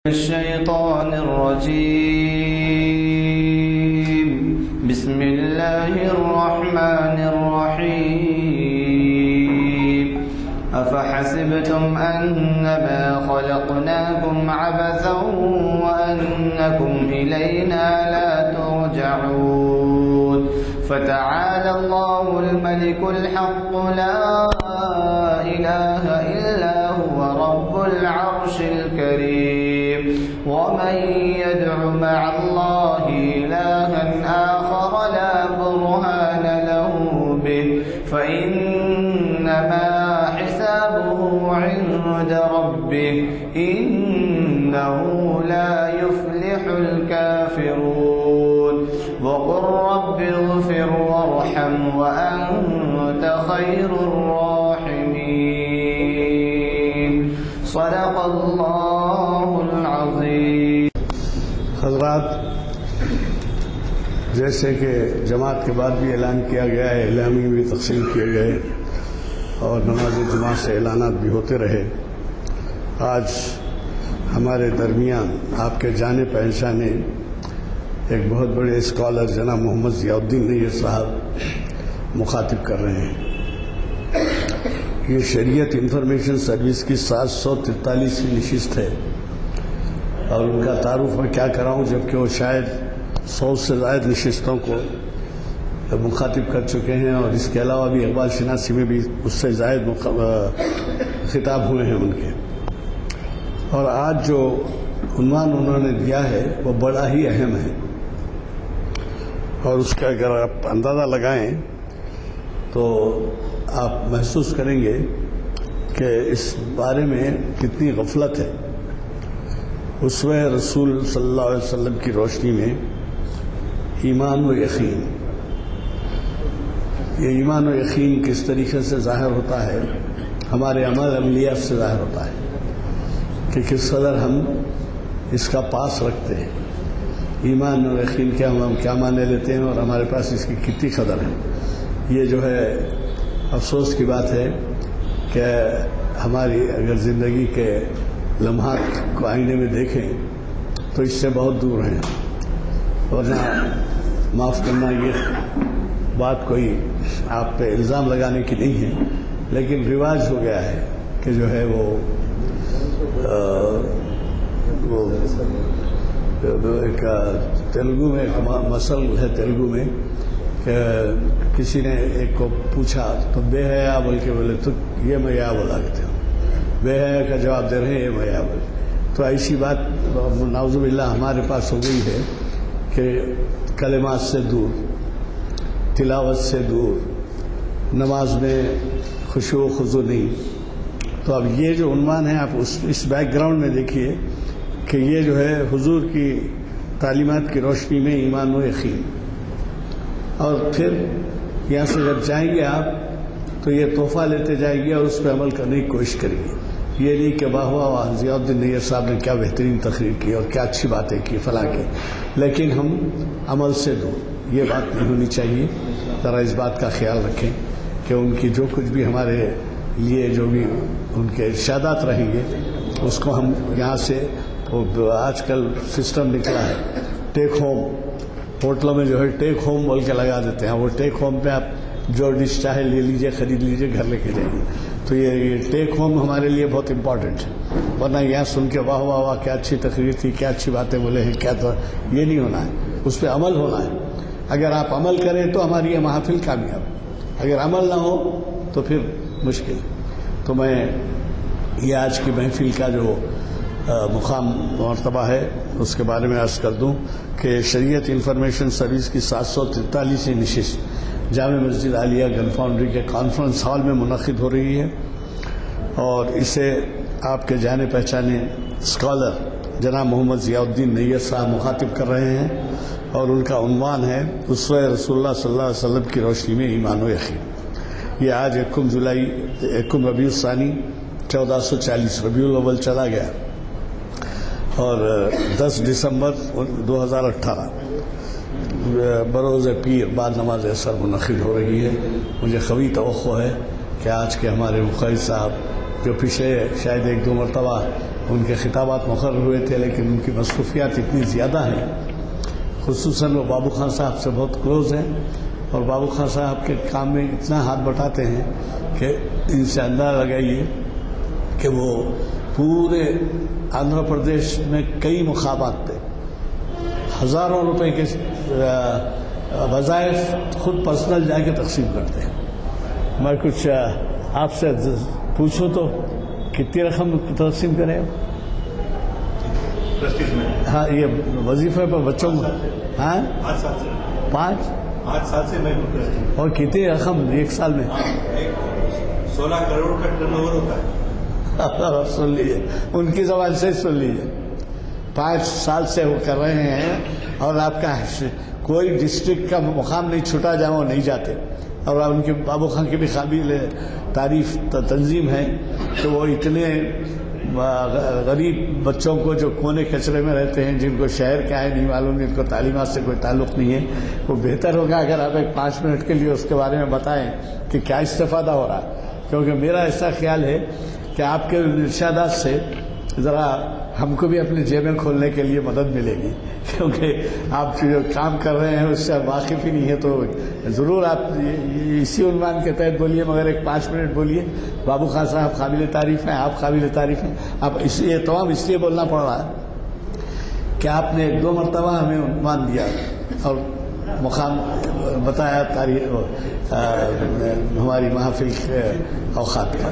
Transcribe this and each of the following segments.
الشيطان الرجيم. بسم الله الرحمن الرحيم. أفحسبتم أنما خلقناكم عبثا وأنكم إلينا لا ترجعون. فتعالى الله الملك الحق لا إله إلا هو رب العرش الكريم. ومن يدع مع الله إلها آخر لا برهان له به فإنما حسابه عند ربه إنه لا يفلح الكافرون. وقل رب اغفر وارحم وأنت خير الراحمين. صدق اللہ العظیم. حضرات، جیسے کہ جماعت کے بعد بھی اعلان کیا گیا ہے، اعلامیے بھی تقسیم کیے گئے اور نماز جمعہ سے اعلانات بھی ہوتے رہے، آج ہمارے درمیان آپ کے جانے پہچانے ایک بہت بڑے اسکالر جناب محمد ضیاء الدین نیر صاحب مخاطب کر رہے ہیں. یہ شریعت انفارمیشن سروس کی 743ویں نشست ہے اور ان کا تعارف میں کیا کراؤں، جبکہ وہ شاید 100 سے زائد نشستوں کو مخاطب کر چکے ہیں اور اس کے علاوہ بھی اقبال شناسی میں بھی اس سے زائد خطاب ہوئے ہیں ان کے. اور آج جو عنوان انہوں نے دیا ہے وہ بڑا ہی اہم ہے اور اس کا اگر آپ اندازہ لگائیں تو آپ محسوس کریں گے کہ اس بارے میں کتنی غفلت ہے. اسوہ رسول صلی اللہ علیہ وسلم کی روشنی میں ایمان و یقین، یہ ایمان و یقین کس طریقے سے ظاہر ہوتا ہے، ہمارے عملیات سے ظاہر ہوتا ہے کہ کس قدر ہم اس کا پاس رکھتے ہیں. ایمان و یقین کیا ہم کیا معنی لیتے ہیں اور ہمارے پاس اس کی کتنی قدر ہے. یہ جو ہے افسوس کی بات ہے کہ ہماری اگر زندگی کے لمحات کو آئینے میں دیکھیں تو اس سے بہت دور ہیں. ورنہ معاف کرنا، یہ بات کوئی آپ پہ الزام لگانے کی نہیں ہے، لیکن رواج ہو گیا ہے کہ جو ہے وہ ایک تیلگو میں ایک مسل ہے تیلگو میں کہ کسی نے ایک کو پوچھا تو بے حیا بول کے بولے تو یہ میں یا بولا کہتے ہوں، بے حیا کا جواب دے رہے ہیں یہ میں یا بولے. تو ایسی بات نعوذ باللہ ہمارے پاس ہو گئی ہے کہ کلمات سے دور، تلاوت سے دور، نماز میں خشوع و خضوع نہیں. تو اب یہ جو عنوان ہے آپ اس بیک گراؤنڈ میں دیکھیے کہ یہ جو ہے حضور کی تعلیمات کی روشنی میں ایمان و یقین. اور پھر یہاں سے جب جائیں گے آپ تو یہ تحفہ لیتے جائیں گے اور اس پہ عمل کرنے کی کوشش کریں گے. یہ نہیں کہ واہ واہ ضیاء الدین نیر صاحب نے کیا بہترین تقریر کی اور کیا اچھی باتیں کی فلاں کی، لیکن ہم عمل سے دور. یہ بات نہیں ہونی چاہیے. ذرا اس بات کا خیال رکھیں کہ ان کی جو کچھ بھی ہمارے لیے جو بھی ان کے ارشادات رہیں گے اس کو ہم یہاں سے، آج کل سسٹم نکلا ہے ٹیک ہوم، ہوٹلوں میں جو ہے ٹیک ہوم بول کے لگا دیتے ہیں. وہ ٹیک ہوم پہ آپ جو ڈش چاہے لے لیجئے، خرید لیجئے، گھر لے کے جائیے. تو یہ ٹیک ہوم ہمارے لیے بہت امپورٹنٹ ہے. ورنہ یہاں سن کے واہ واہ واہ کیا اچھی تقریر تھی، کیا اچھی باتیں بولے ہیں، کیا تو یہ نہیں ہونا ہے. اس پہ عمل ہونا ہے. اگر آپ عمل کریں تو ہماری یہ محافل کامیاب، اگر عمل نہ ہو تو پھر مشکل. تو میں یہ آج کی محفل کا جو مقام مرتبہ ہے اس کے بارے میں عرض کر دوں کہ شریعت انفارمیشن سروس کی 743ویں نشست جامع مسجد عالیہ گن فاؤنڈری کے کانفرنس ہال میں منعقد ہو رہی ہے اور اسے آپ کے جانے پہچانے اسکالر جناب محمد ضیاء الدین نیر صاحب مخاطب کر رہے ہیں اور ان کا عنوان ہے اسوہ رسول اللہ صلی اللہ علیہ وسلم کی روشنی میں ایمان و یقین. یہ آج 1 ربیع الثانی 1440 ربیع الاول چلا گیا اور 10 دسمبر 2018 بروز پیر بعد نماز عصر منعقد ہو رہی ہے. مجھے قوی توقع ہے کہ آج کے ہمارے مقید صاحب جو پچھلے شاید 1-2 مرتبہ ان کے خطابات مقرر ہوئے تھے، لیکن ان کی مصروفیات اتنی زیادہ ہیں، خصوصاً وہ بابو خان صاحب سے بہت کلوز ہیں اور بابو خان صاحب کے کام میں اتنا ہاتھ بٹاتے ہیں کہ ان سے اندازہ لگائیے کہ وہ پورے آندھرا پردیش میں کئی مقامات پہ ہزاروں روپے کے وظائف خود پرسنل جا کے تقسیم کرتے ہیں۔ میں کچھ آپ سے پوچھوں تو کتنی رقم تقسیم کریں؟ ہاں، یہ وظیفے پر بچوں کو 5 سال سے میں اور کتنی رقم ایک سال میں؟ 16 کروڑ کا ٹرن اوور ہوتا ہے۔ سن لیجیے، ان کی زبان سے سن لیجیے، 5 سال سے وہ کر رہے ہیں اور آپ کا کوئی ڈسٹرکٹ کا مقام نہیں چھٹا جہاں وہ نہیں جاتے، اور ان کے بابو خان کی بھی قابل تعریف تنظیم ہے کہ وہ اتنے غریب بچوں کو جو کونے کچرے میں رہتے ہیں، جن کو شہر کیا ہے نہیں معلوم، جن کو تعلیمات سے کوئی تعلق نہیں ہے، وہ بہتر ہوگا اگر آپ ایک 5 منٹ کے لیے اس کے بارے میں بتائیں کہ کیا استفادہ ہو رہا ہے، کیونکہ میرا ایسا خیال ہے کہ آپ کے ارشادات سے ذرا ہم کو بھی اپنی جیبیں کھولنے کے لیے مدد ملے گی، کیونکہ آپ جو کام کر رہے ہیں اس سے واقف ہی نہیں ہے، تو ضرور آپ اسی عنوان کے تحت بولیے، مگر ایک 5 منٹ بولیے۔ بابو خان صاحب قابل تعریف ہیں، آپ قابل تعریف ہیں، آپ یہ تمام اس لیے بولنا پڑ رہا ہے کہ آپ نے 1-2 مرتبہ ہمیں عنوان دیا اور مقام بتایا، تاریخ ہماری محافل کے اوقات کا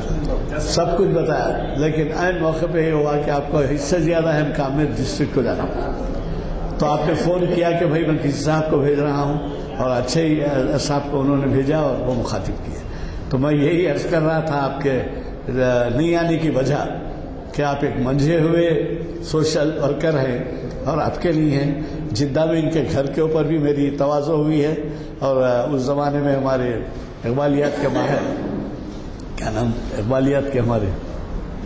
سب کچھ بتایا، لیکن عین موقع پہ یہ ہوا کہ آپ کو اس سے زیادہ اہم کام میں ڈسٹرکٹ کو جانا، تو آپ نے فون کیا کہ بھائی میں کسی صاحب کو بھیج رہا ہوں، اور اچھے ہی صاحب کو انہوں نے بھیجا اور وہ مخاطب کیے۔ تو میں یہی عرض کر رہا تھا آپ کے نہیں آنے کی وجہ کہ آپ ایک منجھے ہوئے سوشل ورکر ہیں اور آپ کے لیے ہیں۔ جدہ میں ان کے گھر کے اوپر بھی میری تواضع ہوئی ہے، اور اس زمانے میں ہمارے اقبالیات کے ماہر، کیا نام اقبالیات کے ہمارے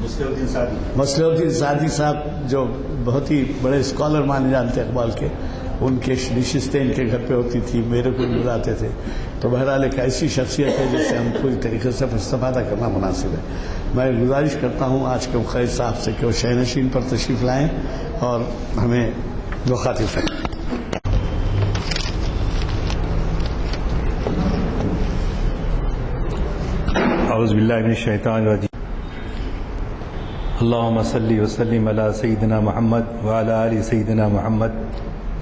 مسلح الدین سعدی صاحب، جو بہت ہی بڑے اسکالر مانے جانتے اقبال کے، ان کے نشستیں ان کے گھر پہ ہوتی تھی، میرے کو بلاتے تھے۔ تو بہرحال ایک ایسی شخصیت ہے جس سے ہم پوری طریقے سے استفادہ کرنا مناسب ہے۔ میں گزارش کرتا ہوں آج کے مخیر صاحب سے کہ وہ شہنشین پر تشریف لائیں اور ہمیں مخاطب کریں۔ اعوذ باللہ من الشیطان الرجیم۔ اللہم صلی وسلم علی سیدنا محمد وعلی آل سیدنا محمد،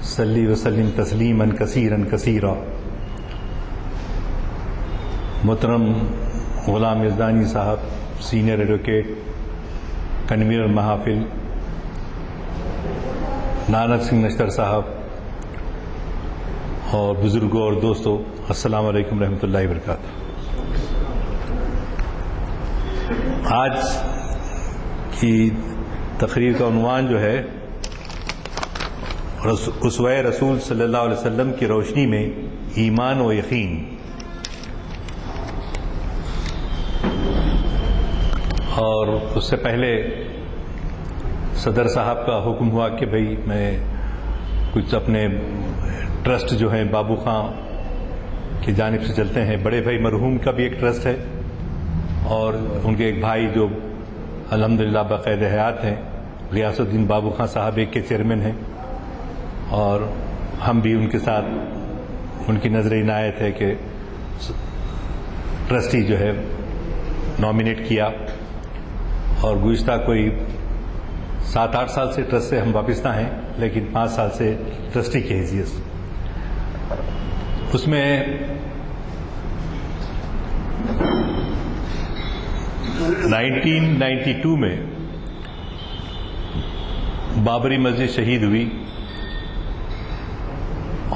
صلی وسلم تسلیما کثیرا کثیرا۔ محترم غلام یزدانی صاحب، سینئر ایڈوکیٹ، کنوینر محافل، نانک سنگھ نشتر صاحب، اور بزرگوں اور دوستوں، السلام علیکم رحمۃ اللہ وبرکاتہ۔ آج کی تقریر کا عنوان جو ہے اسوہ رسول صلی اللہ علیہ وسلم کی روشنی میں ایمان و یقین، اور اس سے پہلے صدر صاحب کا حکم ہوا کہ بھئی میں کچھ اپنے ٹرسٹ جو ہیں بابو خان کی جانب سے چلتے ہیں، بڑے بھائی مرحوم کا بھی ایک ٹرسٹ ہے، اور ان کے ایک بھائی جو الحمدللہ باقید حیات ہیں، غیاث الدین بابو خان صاحب ایک کے چیئرمین ہیں، اور ہم بھی ان کے ساتھ ان کی نظر عنایت ہے کہ ٹرسٹی جو ہے نامینیٹ کیا، اور گزشتہ کوئی 7-8 سال سے ٹرسٹ سے ہم وابستہ ہیں، لیکن 5 سال سے ٹرسٹی کی حیثیت سے۔ اس میں 1992 میں بابری مسجد شہید ہوئی،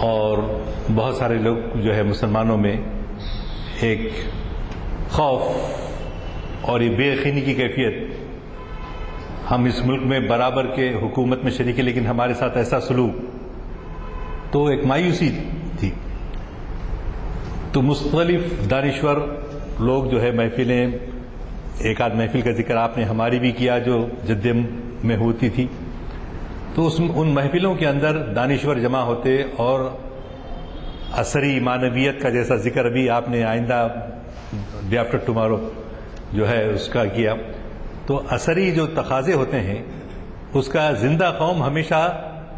اور بہت سارے لوگ جو ہے مسلمانوں میں ایک خوف اور یہ بے یقینی کی کیفیت، ہم اس ملک میں برابر کے حکومت میں شریک ہیں لیکن ہمارے ساتھ ایسا سلوک، تو ایک مایوسی تھی۔ تو مختلف دانشور لوگ جو ہے محفلیں، ایک آدھ محفل کا ذکر آپ نے ہماری بھی کیا جو جدے میں ہوتی تھی، تو ان محفلوں کے اندر دانشور جمع ہوتے، اور عصری معنویت کا جیسا ذکر بھی آپ نے آئندہ ڈے آفٹر ٹمارو جو ہے اس کا کیا، تو عصری جو تقاضے ہوتے ہیں اس کا زندہ قوم ہمیشہ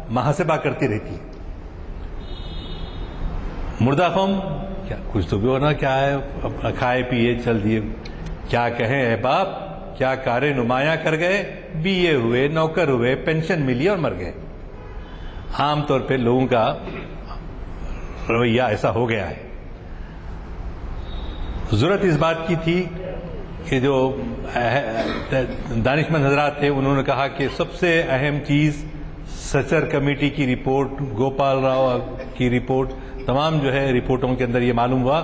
محاسبہ کرتی رہتی ہے. مردہ قوم کیا کچھ تو بھی ہونا، کیا ہے کھائے پیے چل دیے، کیا کہیں احباب، کیا کارے نمایاں کر گئے، BA ہوئے، نوکر ہوئے، پینشن ملی اور مر گئے. عام طور پہ لوگوں کا رویہ ایسا ہو گیا ہے. ضرورت اس بات کی تھی کہ جو دانشمند حضرات تھے انہوں نے کہا کہ سب سے اہم چیز سچر کمیٹی کی رپورٹ، گوپال راؤ کی رپورٹ، تمام جو ہے رپورٹوں کے اندر یہ معلوم ہوا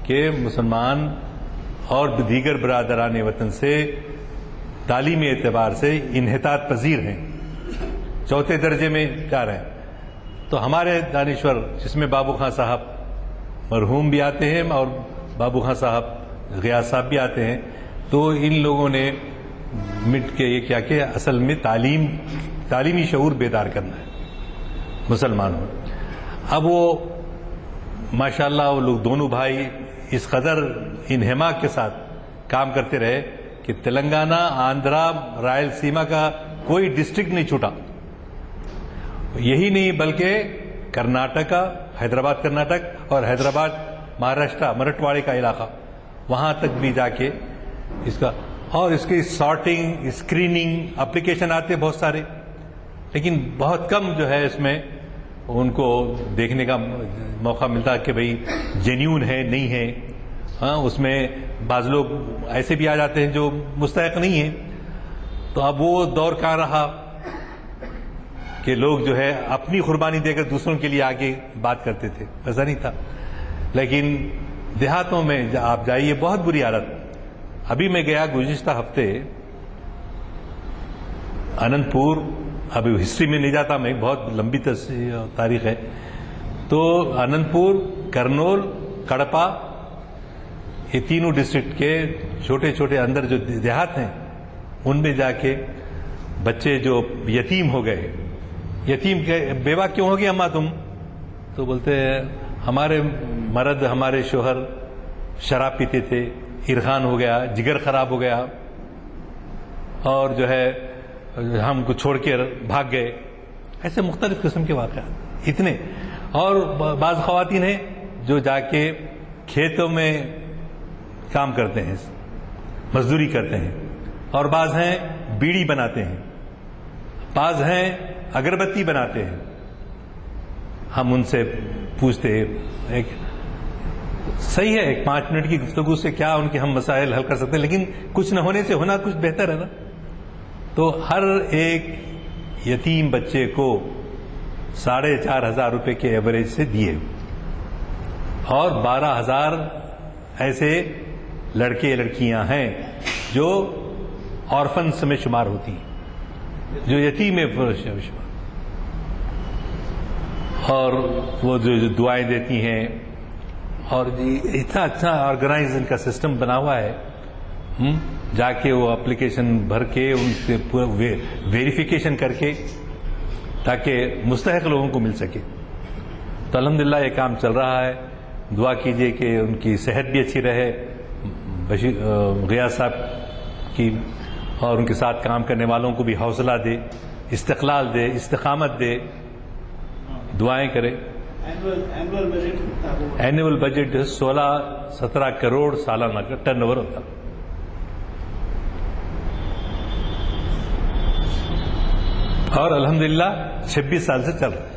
کہ مسلمان اور دیگر برادران وطن سے تعلیمی اعتبار سے انحطاط پذیر ہیں، چوتھے درجے میں جا رہے ہیں. تو ہمارے دانشور جس میں بابو خان صاحب مرحوم بھی آتے ہیں اور بابو خان صاحب غیاث صاحب بھی آتے ہیں، تو ان لوگوں نے مٹ کے یہ کیا کہ اصل میں تعلیمی شعور بیدار کرنا ہے مسلمانوں. اب وہ ماشاءاللہ وہ لوگ دونوں بھائی اس قدر انہماک کے ساتھ کام کرتے رہے کہ تلنگانہ، آندھرا، رائل سیما کا کوئی ڈسٹرکٹ نہیں چھوٹا. یہی نہیں بلکہ کرناٹکا، حیدرآباد کرناٹک اور حیدرآباد مہاراشٹرا، مرٹھواڑے کا علاقہ، وہاں تک بھی جا کے اس کا اور اس کی سارٹنگ، اسکریننگ، اپلیکیشن آتے بہت سارے، لیکن بہت کم جو ہے اس میں ان کو دیکھنے کا موقع ملتا کہ بھئی جینیون ہے نہیں ہے. ہاں اس میں بعض لوگ ایسے بھی آ جاتے ہیں جو مستحق نہیں ہیں. تو اب وہ دور کہاں رہا کہ لوگ جو ہے اپنی قربانی دے کر دوسروں کے لیے آگے بات کرتے تھے، ایسا نہیں تھا. لیکن دیہاتوں میں آپ جائیے بہت بری حالت. ابھی میں گیا گزشتہ ہفتے اننت پور، ابھی ہسٹری میں نہیں جاتا میں، بہت لمبی تاریخ ہے. تو اننت پور، کرنول، کڑپا، یہ تینوں ڈسٹرکٹ کے چھوٹے چھوٹے اندر جو دیہات ہیں ان میں جا کے بچے جو یتیم ہو گئے، یتیم کے بیوہ کیوں ہو گئی اماں تم؟ تو بولتے ہیں ہمارے مرد، ہمارے شوہر شراب پیتے تھے، عرقان ہو گیا، جگر خراب ہو گیا اور جو ہے ہم کو چھوڑ کے بھاگ گئے. ایسے مختلف قسم کے واقعات اتنے. اور بعض خواتین ہیں جو جا کے کھیتوں میں کام کرتے ہیں، مزدوری کرتے ہیں، اور بعض ہیں بیڑی بناتے ہیں، بعض ہیں اگربتی بناتے ہیں. ہم ان سے پوچھتے ایک صحیح ہے، ایک 5 منٹ کی گفتگو سے کیا ان کے ہم مسائل حل کر سکتے ہیں، لیکن کچھ نہ ہونے سے ہونا کچھ بہتر ہے نا. تو ہر ایک یتیم بچے کو 4,500 روپے کے ایوریج سے دیے، اور 12,000 ایسے لڑکے لڑکیاں ہیں جو آرفنس میں شمار ہوتی ہیں، جو یتیم شمار، اور وہ جو دعائیں دیتی ہیں. اور اتنا اچھا آرگنائز ان کا سسٹم بنا ہوا ہے. جا کے وہ اپلیکیشن بھر کے ان سے پورا ویریفیکیشن کر کے تاکہ مستحق لوگوں کو مل سکے. تو الحمدللہ یہ کام چل رہا ہے. دعا کیجئے کہ ان کی صحت بھی اچھی رہے، غیاث صاحب کی، اور ان کے ساتھ کام کرنے والوں کو بھی حوصلہ دے، استقلال دے، استقامت دے. دعائیں کرے. اینول بجٹ 16-17 کروڑ سالانہ کا ٹرن اوور ہوتا. اور الحمدللہ 26 سال سے چل رہا ہے.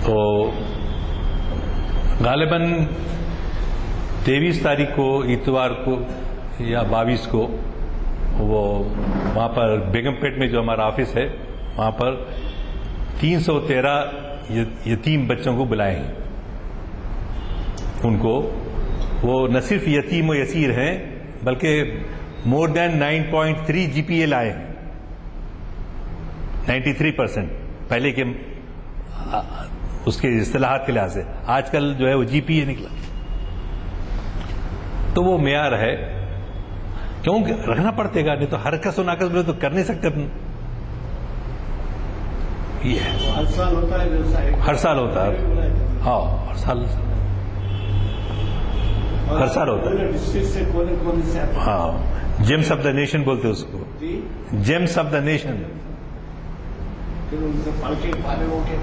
تو غالباً 23 تاریخ کو اتوار کو یا 22 کو وہ وہاں پر بیگم پیٹ میں جو ہمارا آفس ہے وہاں پر 313 یتیم بچوں کو بلائے ہیں. ان کو وہ نہ صرف یتیم و یسیر ہیں بلکہ مور دین 9.3 GPA لائے ہیں. 93% پہلے کے اس کے اصطلاحات کے لحاظ سے. آج کل جو ہے وہ GPA نکلا. تو وہ معیار ہے، کیوں رکھنا پڑتے گا، نہیں تو ہر کس و ناقص میں تو کر نہیں سکتے اپنے. یہ ہے ہر سال ہوتا ہے، ہر سال ہوتا ہے. ہاں ہر سال. ہر سال ہوتا ہے. ڈسٹرکٹ سے کون سے آتے ہیں؟ ہاں جیمس آف دا نیشن بولتے اس کو, جی جیمس آف دا نیشن. پھر ان سے پڑھ کے فارغ ہو کے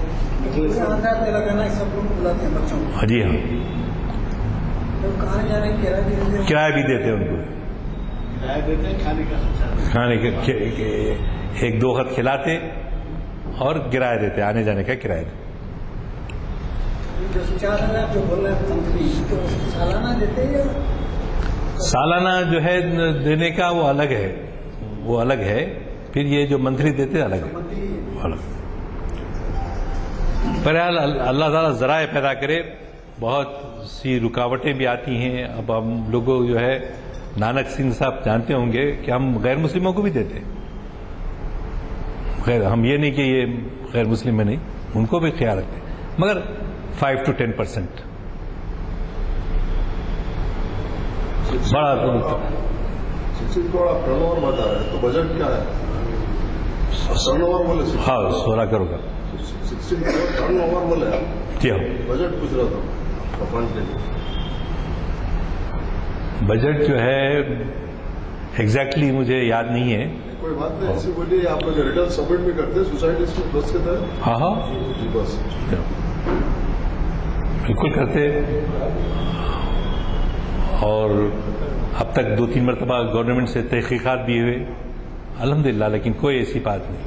آندھرا تلنگانہ سب لوگ بلاتے ہیں بچوں کو. ہاں جی ہاں, تو کہاں جا رہے ہیں کرایہ بھی دیتے ہیں؟ کرایہ بھی دیتے ہیں ان کو, کرایہ دیتے ہیں, کھانے کا خرچہ. کھانے کے 1-2 خط کھلاتے اور کرایہ دیتے, آنے جانے کا کرایہ دیتے. جو 4,000 جو بول رہے ہیں منتھلی, تو سالانہ دیتے ہیں یا سالانہ جو ہے دینے کا وہ الگ ہے, وہ الگ ہے. پھر یہ جو منتھلی دیتے الگ ہے, الگ. بہرحال اللہ تعالیٰ ذرائع پیدا کرے. بہت سی رکاوٹیں بھی آتی ہیں. اب ہم لوگوں جو ہے نانک سنگھ صاحب جانتے ہوں گے کہ ہم غیر مسلموں کو بھی دیتے ہیں. خیر ہم یہ نہیں کہ یہ غیر مسلم میں نہیں, ان کو بھی خیال رکھتے ہیں, مگر 5 to 10%. بڑا تھوڑا ٹرن اوور بتا رہے ہیں, تو بجٹ کیا ہے؟ ٹرن اوور بولے ہاں 16 کروڑ کا 16 کروڑ ٹرن اوور بولے, جی ہاں. بجٹ پوچھ رہا تھا فنڈ کے لیے. بجٹ جو ہے ایگزیکٹلی مجھے یاد نہیں ہے. کوئی بات نہیں, ایسی بولیے آپ لوگ ریٹرن سبمٹ بھی کرتے ہیں سوسائٹیز میں بس کے تحت؟ ہاں ہاں جی بس بالکل کرتے, اور اب تک 2-3 مرتبہ گورنمنٹ سے تحقیقات بھی ہوئے الحمدللہ, لیکن کوئی ایسی بات نہیں.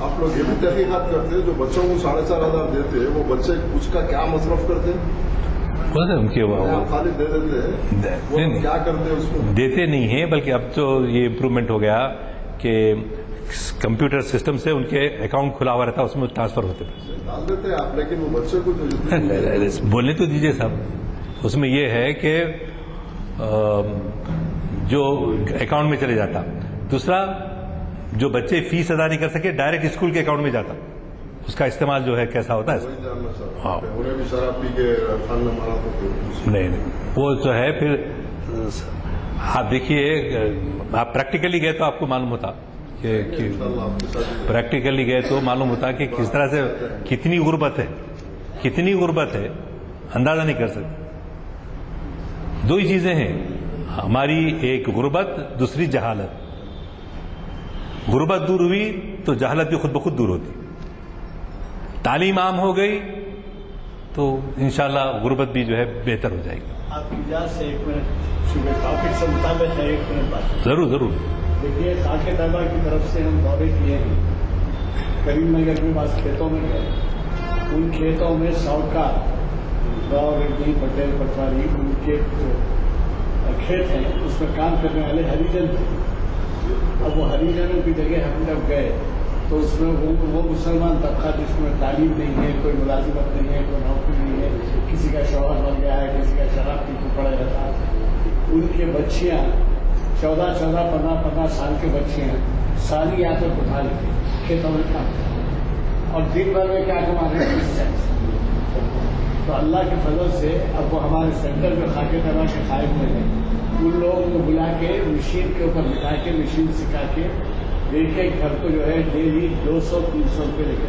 آپ لوگ یہ بھی تحقیقات کرتے ہیں جو بچوں کو 4,500 دیتے ہیں, وہ بچے اس کا کیا مصرف کرتے ہیں؟ ان کے آپ خالی دے دیتے ہیں, وہ کیا کرتے ہیں اس کو؟ دیتے نہیں ہیں, بلکہ اب تو یہ امپروومنٹ ہو گیا کہ کمپیوٹر سسٹم سے ان کے اکاؤنٹ کھلا ہوا رہتا ہے, اس میں ٹرانسفر ہوتے ہیں. ڈال دیتے ہیں آپ, لیکن وہ بچے کو جو بولنے تو دیجیے صاحب. اس میں یہ ہے کہ جو اکاؤنٹ میں چلے جاتا. دوسرا جو بچے فیس ادا نہیں کر سکے ڈائریکٹ اسکول کے اکاؤنٹ میں جاتا. اس کا استعمال جو ہے کیسا ہوتا ہے؟ ہاں انہیں بھی شراب پی کے فن نہ مارا تو نہیں, وہ جو ہے پھر آپ دیکھیے, آپ پریکٹیکلی گئے تو آپ کو معلوم ہوتا کہ پریکٹیکلی گئے تو معلوم ہوتا کہ کس طرح سے کتنی غربت ہے, کتنی غربت ہے, اندازہ نہیں کر سکتے. 2 ہی چیزیں ہیں ہماری, ایک غربت, دوسری جہالت. غربت دور ہوئی تو جہالت بھی خود بخود دور ہوتی. تعلیم عام ہو گئی تو انشاءاللہ غربت بھی جو ہے بہتر ہو جائے گی. آپ کی اجازت سے 1 منٹ صوبے ٹاپک سے مطابق ہے, 1 منٹ بات. ضرور ضرور. دیکھیے خاکِ طیبہ کی طرف سے ہم دورے کیے ہیں, کریم نگر میں بعض کھیتوں میں گئے. ان کھیتوں میں ساؤکار گاؤں ریڈی پٹیل پٹواری ان کے جو کھیت ہیں اس میں کام کرنے والے ہریجن تھے. اب وہ ہریجنوں کی جگہ ہم جب گئے تو اس میں وہ مسلمان طبقہ جس میں تعلیم نہیں ہے, کوئی ملازمت نہیں ہے, کوئی نوکری نہیں ہے, کسی کا شوہر بن گیا ہے, کسی کا شراب پی کے پڑا رہتا ہے, ان کے بچیاں 14-14, 15 سال کے بچیاں ساری عادت اٹھا لیتے کھیتوں میں کام کرتے, اور دن بھر میں کیا کما رہے ہیں 20 سینٹ. تو اللہ کے فضل سے اب وہ ہمارے سینٹر میں خاکِ طیبہ کے قائم ہوئے ہیں. ان لوگوں کو بلا کے مشین کے اوپر بٹھا کے مشین سکھا کے ایک ایک گھر کو جو ہے ڈیلی 200-300 روپے لے کے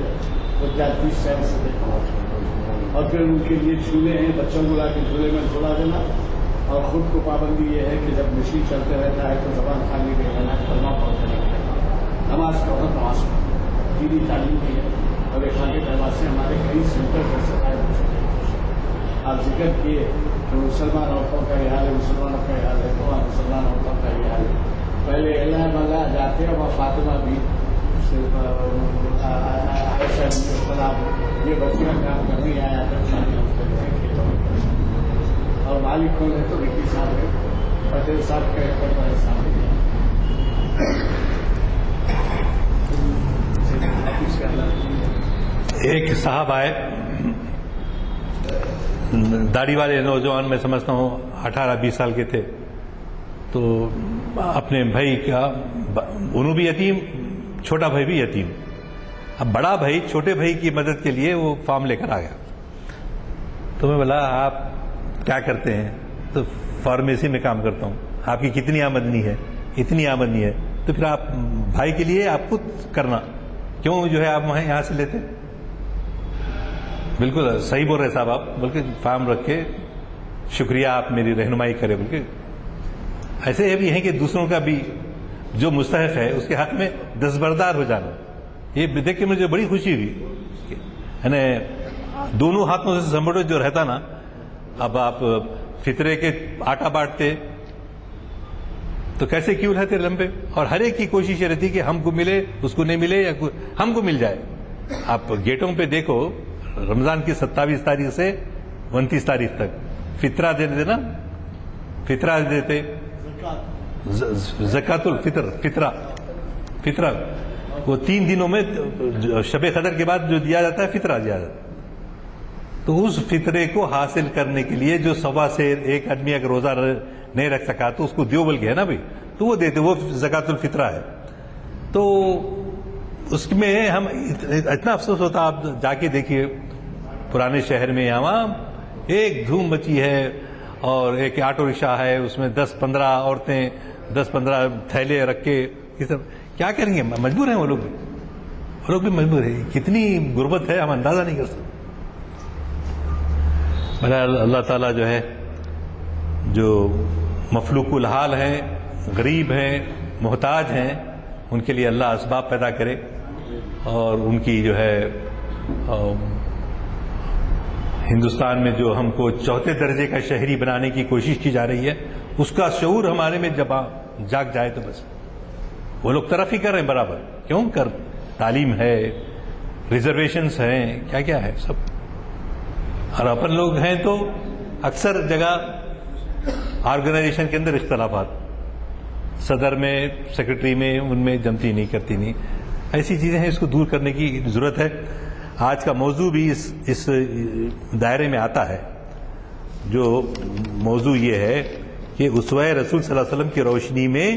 وہ 30 سینٹ سے دیتا ہوں. اور پھر ان کے لیے جھولے ہیں, بچوں کو لا کے جھولے میں جھولا دینا. اور خود کو پابندی یہ ہے کہ جب مشین چلتے رہتا ہے تو زبان خالی میں رہنا, کرنا پڑتا ہے. نماز کا وقت نماز دینی تعلیم کی ہے, اور ایک خاکِ طیبہ سے ہمارے کئی سینٹر پر سے قائم ہو سکتے ہیں. آپ ذکر کیے کہ مسلمان عورتوں کا یہ حال ہے, مسلمانوں کا یہ حال ہے, تو مسلمان عورتوں کا یہ حال ہے. پہلے اللہ ملا جاتے ہیں, اور فاطمہ بھی عائشہ یہ بچیاں کام کرنے آیا تھا کھیتوں میں. اور مالک کون ہے تو وکی صاحب ہے, پٹیل صاحب کا ایک بڑا حساب ہے. ایک صاحب آئے, داڑھی والے نوجوان, میں سمجھتا ہوں 18-20 سال کے تھے. تو اپنے بھائی کا, انہوں بھی یتیم, چھوٹا بھائی بھی یتیم. اب بڑا بھائی چھوٹے بھائی کی مدد کے لیے وہ فارم لے کر آ گیا. تو میں بولا آپ کیا کرتے ہیں؟ تو فارمیسی میں کام کرتا ہوں. آپ کی کتنی آمدنی ہے؟ اتنی آمدنی ہے. تو پھر آپ بھائی کے لیے آپ خود کرنا, کیوں جو ہے آپ وہاں یہاں سے لیتے؟ بالکل صحیح بول رہے صاحب آپ, بلکہ فارم رکھ کے شکریہ آپ میری رہنمائی کریں بول کے. ایسے بھی ہیں کہ دوسروں کا بھی جو مستحق ہے اس کے حق میں دستبردار ہو جانا. یہ دیکھ کے مجھے بڑی خوشی ہوئی. یعنی دونوں ہاتھوں سے سمیٹو جو رہتا نا. اب آپ فطرے کے آٹا بانٹتے تو کیسے کیوں رہتے لمبے, اور ہر ایک کی کوشش یہ رہتی کہ ہم کو ملے, اس کو نہیں ملے, یا ہم کو مل جائے. آپ گیٹوں پہ دیکھو رمضان کی 27 تاریخ سے 29 تاریخ تک فطرہ دے دیتے نا, فطرہ دیتے, زکات الفطر, فطرہ وہ 3 دنوں میں شب قدر کے بعد جو دیا جاتا ہے فطرہ دیا جاتا ہے. تو اس فطرے کو حاصل کرنے کے لیے جو سوا سے ایک آدمی اگر روزہ نہیں رکھ سکا تو اس کو دیو بول کے ہے نا بھائی, تو وہ دیتے, وہ زکات الفطرہ ہے. تو اس میں ہم اتنا افسوس ہوتا, آپ جا کے دیکھیے پرانے شہر میں یہاں ایک دھوم مچی ہے, اور ایک آٹو رکشہ ہے, اس میں 10-15 عورتیں 10-15 تھیلے رکھ کے, کیا کریں گے, مجبور ہیں وہ لوگ بھی مجبور ہیں. کتنی غربت ہے ہم اندازہ نہیں کر سکتے. اللہ تعالیٰ جو ہے, جو مفلوق الحال ہیں, غریب ہیں, محتاج ہیں, ان کے لیے اللہ اسباب پیدا کرے, اور ان کی جو ہے ہندوستان میں جو ہم کو 4تھے درجے کا شہری بنانے کی کوشش کی جا رہی ہے, اس کا شعور ہمارے میں جب جاگ جائے تو بس. وہ لوگ ترقی کر رہے ہیں برابر, کیوں کر, تعلیم ہے, ریزرویشنز ہیں, کیا کیا ہے سب. اور اپن لوگ ہیں تو اکثر جگہ آرگنائزیشن کے اندر اختلافات, صدر میں, سیکرٹری میں, ان میں جمتی نہیں کرتی نہیں, ایسی چیزیں ہیں. اس کو دور کرنے کی ضرورت ہے. آج کا موضوع بھی اس دائرے میں آتا ہے. جو موضوع یہ ہے کہ اسوہ رسول صلی اللہ علیہ وسلم کی روشنی میں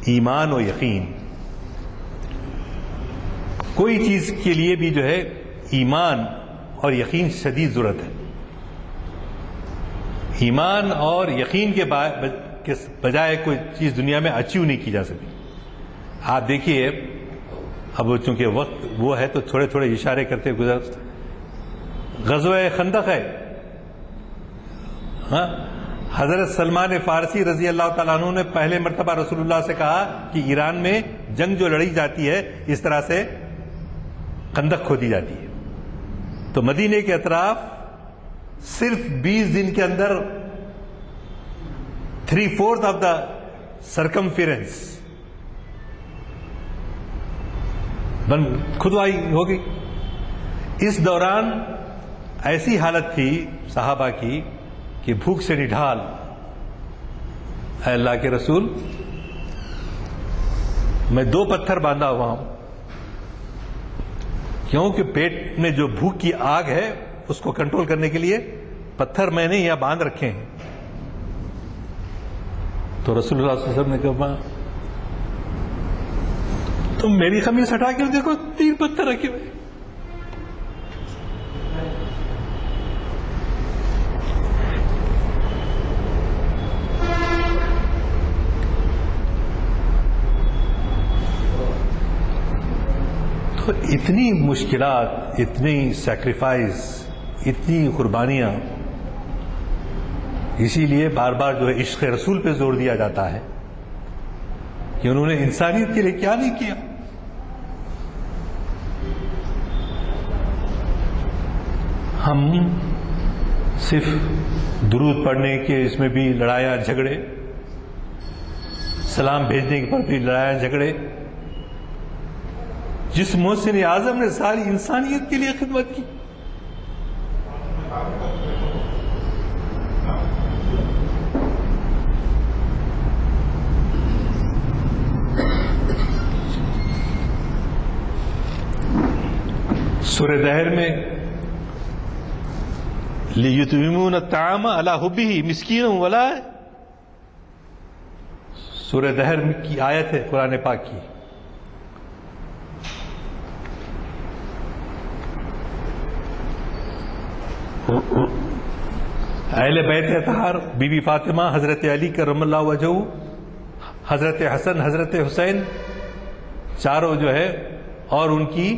ایمان و یقین. کوئی چیز کے لیے بھی جو ہے ایمان اور یقین شدید ضرورت ہے. ایمان اور یقین کے بجائے کوئی چیز دنیا میں اچیو نہیں کی جا سکتی. آپ دیکھیے, اب چونکہ وقت وہ ہے تو تھوڑے تھوڑے اشارے کرتے گزر. غزوہ خندق ہے, ہاں, حضرت سلمان فارسی رضی اللہ تعالیٰ عنہ نے پہلے مرتبہ رسول اللہ سے کہا کہ ایران میں جنگ جو لڑی جاتی ہے اس طرح سے خندق کھودی جاتی ہے. تو مدینے کے اطراف صرف 20 دن کے اندر 3/4 آف دا سرکمفیرنس کھدوائی ہو گئی. اس دوران ایسی حالت تھی صحابہ کی کہ بھوک سے نڈھال, اے اللہ کے رسول میں 2 پتھر باندھا ہوا ہوں, کیونکہ پیٹ میں جو بھوک کی آگ ہے اس کو کنٹرول کرنے کے لیے پتھر میں نے یہاں باندھ رکھے ہیں. تو رسول اللہ صلی اللہ علیہ وسلم نے کہا تم میری قمیص ہٹا کے دیکھو 3 پتھر رکھے ہوئے. تو اتنی مشکلات, اتنی سیکریفائز, اتنی قربانیاں. اسی لیے بار بار جو ہے عشق رسول پہ زور دیا جاتا ہے کہ انہوں نے انسانیت کے لیے کیا نہیں کیا. ہم صرف درود پڑھنے کے اس میں بھی لڑائیاں جھگڑے, سلام بھیجنے پر بھی لڑائیاں جھگڑے. جس محسن اعظم نے ساری انسانیت کے لیے خدمت کی, سورہ دہر میں لِيُطْعِمُونَ الطَّعَامَ عَلَىٰ حُبِّهِ مِسْكِينًا وَلَا, سورہ دہر کی آیت ہے قرآن پاک کی. اہل بیت اطہار, بی بی فاطمہ, حضرت علی کرم اللہ وجہہ, حضرت حسن, حضرت حسین, چاروں جو ہے, اور ان کی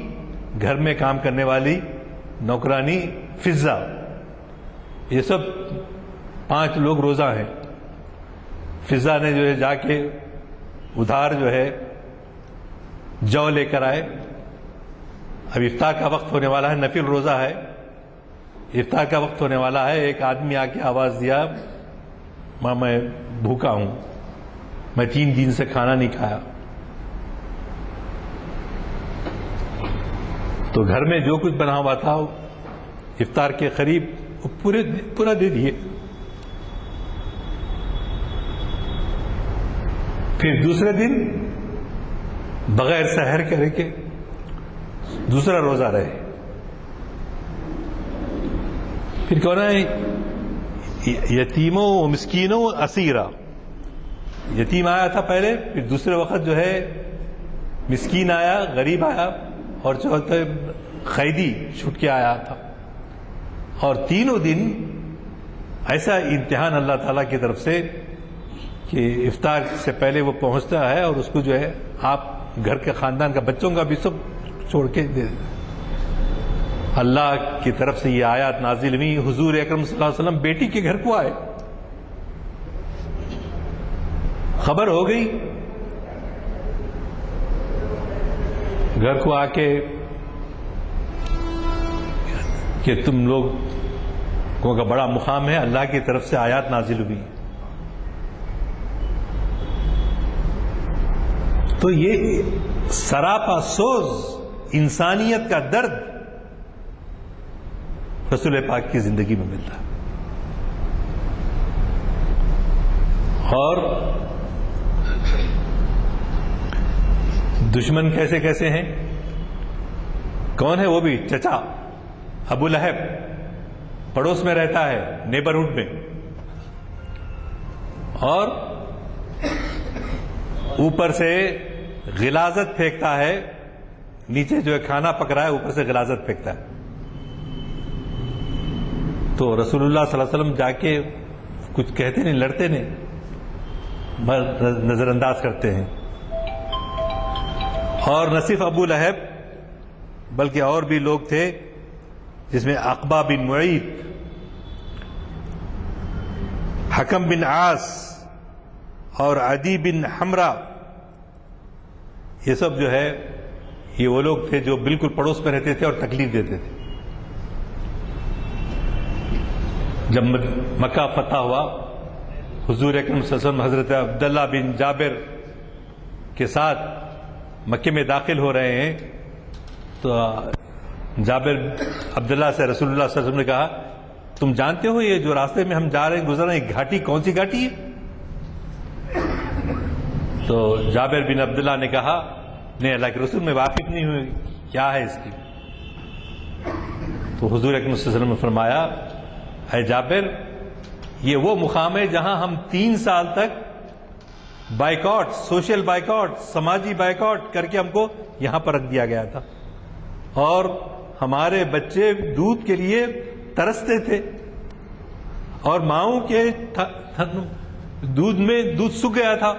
گھر میں کام کرنے والی نوکرانی فضہ, یہ سب 5 لوگ روزہ ہیں. فضا نے جو ہے جا کے ادھار جو ہے جو لے کر آئے. اب افطار کا وقت ہونے والا ہے, نفل روزہ ہے, افطار کا وقت ہونے والا ہے. ایک آدمی آ کے آواز دیا, ماں میں بھوکا ہوں, میں 3 دن سے کھانا نہیں کھایا. تو گھر میں جو کچھ بنا ہوا تھا افطار کے قریب پورا دے دیے. پھر دوسرے دن بغیر سحر کرے کے دوسرا روزہ رہے. پھر کہنا ہے یتیموں و مسکینوں و اسیرہ. یتیم آیا تھا پہلے, پھر دوسرے وقت جو ہے مسکین آیا, غریب آیا, اور چوتھے قیدی چھوٹ کے آیا تھا. اور تینوں دن ایسا امتحان اللہ تعالیٰ کی طرف سے کہ افطار سے پہلے وہ پہنچتا ہے اور اس کو جو ہے آپ گھر کے خاندان کا بچوں کا بھی سب چھوڑ کے دے. اللہ کی طرف سے یہ آیات نازل ہوئی. حضور اکرم صلی اللہ علیہ وسلم بیٹی کے گھر کو آئے, خبر ہو گئی, گھر کو آ کے کہ تم لوگوں کا بڑا مقام ہے, اللہ کی طرف سے آیات نازل ہوئی. تو یہ سراپا سوز انسانیت کا درد رسول پاک کی زندگی میں ملتا ہے. اور دشمن کیسے کیسے ہیں, کون ہے وہ بھی چچا ابو لہب, پڑوس میں رہتا ہے, نیبرہڈ میں, اور اوپر سے غلاظت پھینکتا ہے, نیچے جو ہے کھانا پک رہا ہے, اوپر سے غلاظت پھینکتا ہے. تو رسول اللہ صلی اللہ علیہ وسلم جا کے کچھ کہتے نہیں, لڑتے نہیں, نظر انداز کرتے ہیں. اور نہ صرف ابو لہب بلکہ اور بھی لوگ تھے, جس میں عقبہ بن معیط, حکم بن عاص اور عدی بن حمرہ. یہ سب جو ہے یہ وہ لوگ تھے جو بالکل پڑوس میں رہتے تھے اور تکلیف دیتے تھے. جب مکہ فتح ہوا, حضور اکرم صلی اللہ علیہ وسلم حضرت عبداللہ بن جابر کے ساتھ مکے میں داخل ہو رہے ہیں, تو جابر عبداللہ سے رسول اللہ صلی اللہ علیہ وسلم نے کہا, تم جانتے ہو یہ جو راستے میں ہم جا رہے ہیں, گزر رہے ہیں, گھاٹی کون سی گھاٹی ہے؟ تو جابر بن عبداللہ نے کہا, نہیں اللہ کے رسول میں واقف نہیں ہوئی, کیا ہے اس کی؟ تو حضور اکرم صلی اللہ علیہ وسلم نے فرمایا, اے جابر, یہ وہ مقام ہے جہاں ہم 3 سال تک بائیکاٹ, سوشل بائیکاٹ, سماجی بائیکاٹ کر کے ہم کو یہاں پر رکھ دیا گیا تھا, اور ہمارے بچے دودھ کے لیے ترستے تھے, اور ماؤں کے دودھ میں دودھ سوکھ گیا تھا,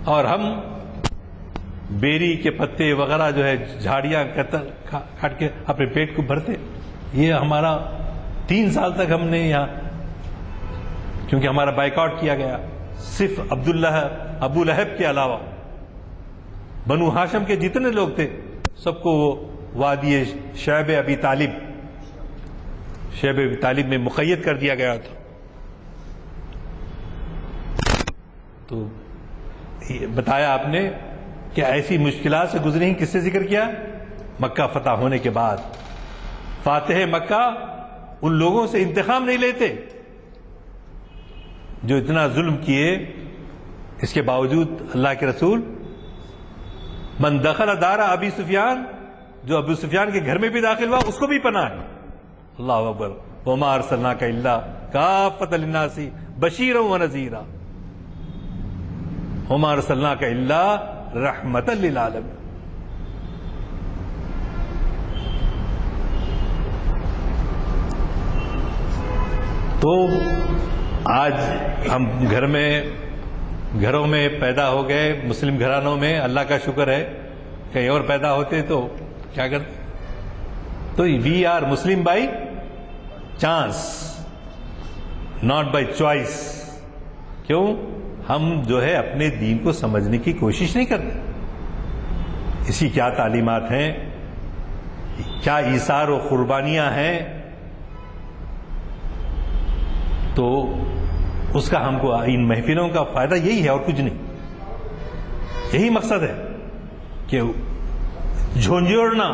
اور ہم بیری کے پتے وغیرہ جو ہے جھاڑیاں کاٹ کے اپنے پیٹ کو بھرتے. یہ ہمارا 3 سال تک ہم نے یہاں, کیونکہ ہمارا بائیکاٹ کیا گیا. صرف ابو لہب کے علاوہ بنو ہاشم کے جتنے لوگ تھے سب کو وہ وادی شعب ابی طالب میں مقید کر دیا گیا تھا. تو بتایا آپ نے کہ ایسی مشکلات سے گزری ہیں, کس سے ذکر کیا؟ مکہ فتح ہونے کے بعد. فاتح مکہ ان لوگوں سے انتقام نہیں لیتے جو اتنا ظلم کیے. اس کے باوجود اللہ کے رسول, من دخل دار ابی سفیان, جو ابو سفیان کے گھر میں بھی داخل ہوا اس کو بھی پناہ ہے. اللہ اکبر. وما ارسلناک الا کافۃ للناس بشیرا ونذیرا وما ارسلناک الا رحمۃ للعالمین. تو آج ہم گھروں میں پیدا ہو گئے, مسلم گھرانوں میں, اللہ کا شکر ہے. کہیں اور پیدا ہوتے تو کیا کرتے؟ تو we are Muslim by chance. Not by choice. کیوں؟ ہم جو ہے اپنے دین کو سمجھنے کی کوشش نہیں کرتے. اس کی کیا تعلیمات ہیں، کیا ایثار و قربانیاں ہیں، تو اس کا ہم کو ان محفلوں کا فائدہ یہی ہے اور کچھ نہیں. یہی مقصد ہے کہ جھنجھوڑنا،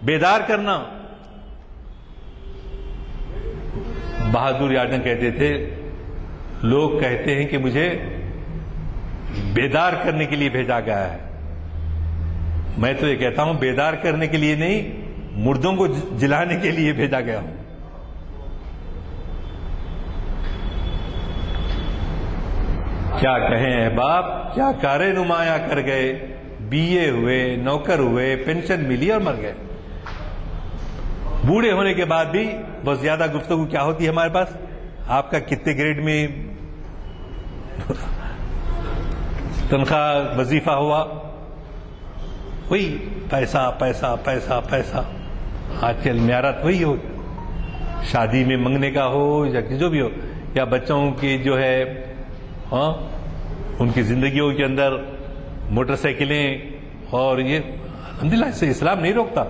بیدار کرنا. بہادر یادگار کہتے تھے، لوگ کہتے ہیں کہ مجھے بیدار کرنے کے لیے بھیجا گیا ہے. میں تو یہ کہتا ہوں بیدار کرنے کے لیے نہیں، مردوں کو جلانے کے لیے بھیجا گیا ہوں. کیا کہیں احباب، کیا کارے نمایاں کر گئے، BA ہوئے، نوکر ہوئے، پینشن ملی اور مر گئے. بوڑھے ہونے کے بعد بھی بہت زیادہ گفتگو کیا ہوتی ہے ہمارے پاس، آپ کا کتنے گریڈ میں تنخواہ وظیفہ ہوا، وہی پیسہ پیسہ پیسہ پیسہ. آج کل معیارات وہی ہو، شادی میں منگنے کا ہو یا جو بھی ہو، یا بچوں کی جو ہے ان کی زندگیوں کے اندر موٹر سائیکلیں. اور یہ الحمدللہ اس سے اسلام نہیں روکتا،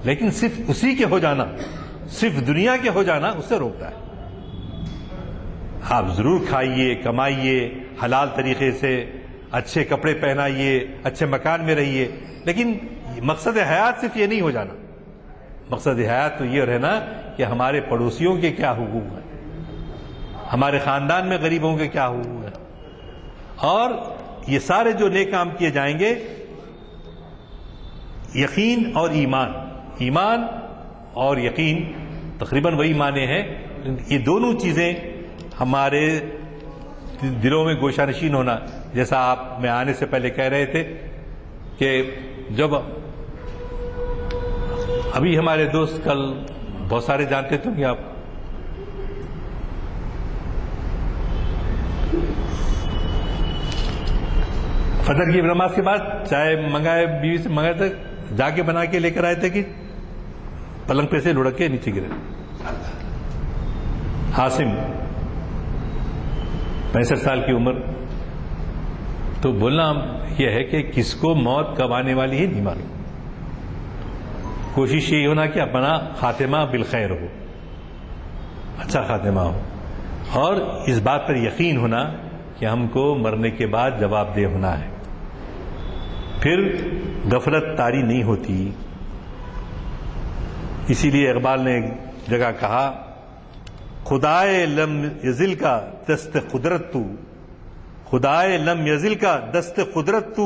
لیکن صرف اسی کے ہو جانا، صرف دنیا کے ہو جانا اس سے روکتا ہے. آپ ضرور کھائیے، کمائیے حلال طریقے سے، اچھے کپڑے پہنائیے، اچھے مکان میں رہیے، لیکن مقصد حیات صرف یہ نہیں ہو جانا. مقصد حیات تو یہ رہنا کہ ہمارے پڑوسیوں کے کیا حقوق ہیں، ہمارے خاندان میں غریبوں کے کیا حقوق ہیں. اور یہ سارے جو نیک کام کیے جائیں گے، یقین اور ایمان، ایمان اور یقین تقریباً وہی معنی ہیں. یہ دونوں چیزیں ہمارے دلوں میں گوشہ نشین ہونا. جیسا آپ میں آنے سے پہلے کہہ رہے تھے کہ جب ابھی ہمارے دوست کل بہت سارے جانتے تھے کہ آپ فجر کی نماز کے بعد چائے منگائے، بیوی سے منگائے تھے، جا کے بنا کے لے کر آئے تھے کہ پلنگ پہ سے لڑک کے نیچے گرے. عاصم 65 سال کی عمر. تو بولنا یہ ہے کہ کس کو موت کب آنے والی ہے نہیں معلوم. کوشش یہی ہونا کہ اپنا خاتمہ بالخیر ہو، اچھا خاتمہ ہو، اور اس بات پر یقین ہونا کہ ہم کو مرنے کے بعد جواب دہ ہونا ہے. پھر غفلت طاری نہیں ہوتی. اسی لیے اقبال نے ایک جگہ کہا، خدائے لم یزل کا دست قدرت تو، خدائے لم یزل کا دست قدرت تو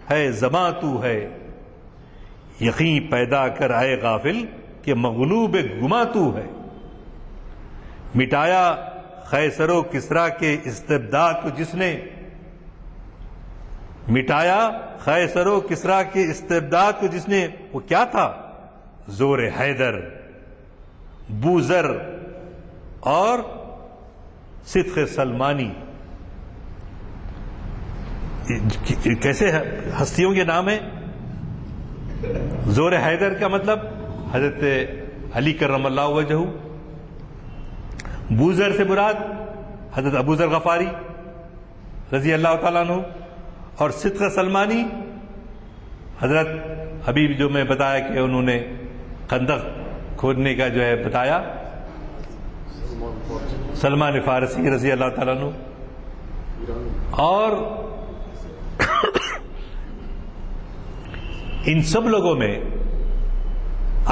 ہے، زماں تو ہے، یقین پیدا کر آئے غافل کہ مغلوب گما تو ہے. مٹایا قیصر و کسریٰ کے استبداد کو جس نے، مٹایا قیصر و کسریٰ کے استبداد کو جس نے، وہ کیا تھا؟ زور حیدر، بوذر اور صدق سلمانی. کیسے ہستیوں کے نام ہیں؟ زور حیدر کا مطلب حضرت علی کرم اللہ وجہہ، بوذر سے مراد حضرت ابو ذر غفاری رضی اللہ تعالیٰ عنہ، اور صدق سلمانی حضرت حبیب جو میں بتایا کہ انہوں نے خندق کھودنے کا جو ہے بتایا، سلمان فارسی رضی اللہ تعالیٰ عنہ. اور ان سب لوگوں میں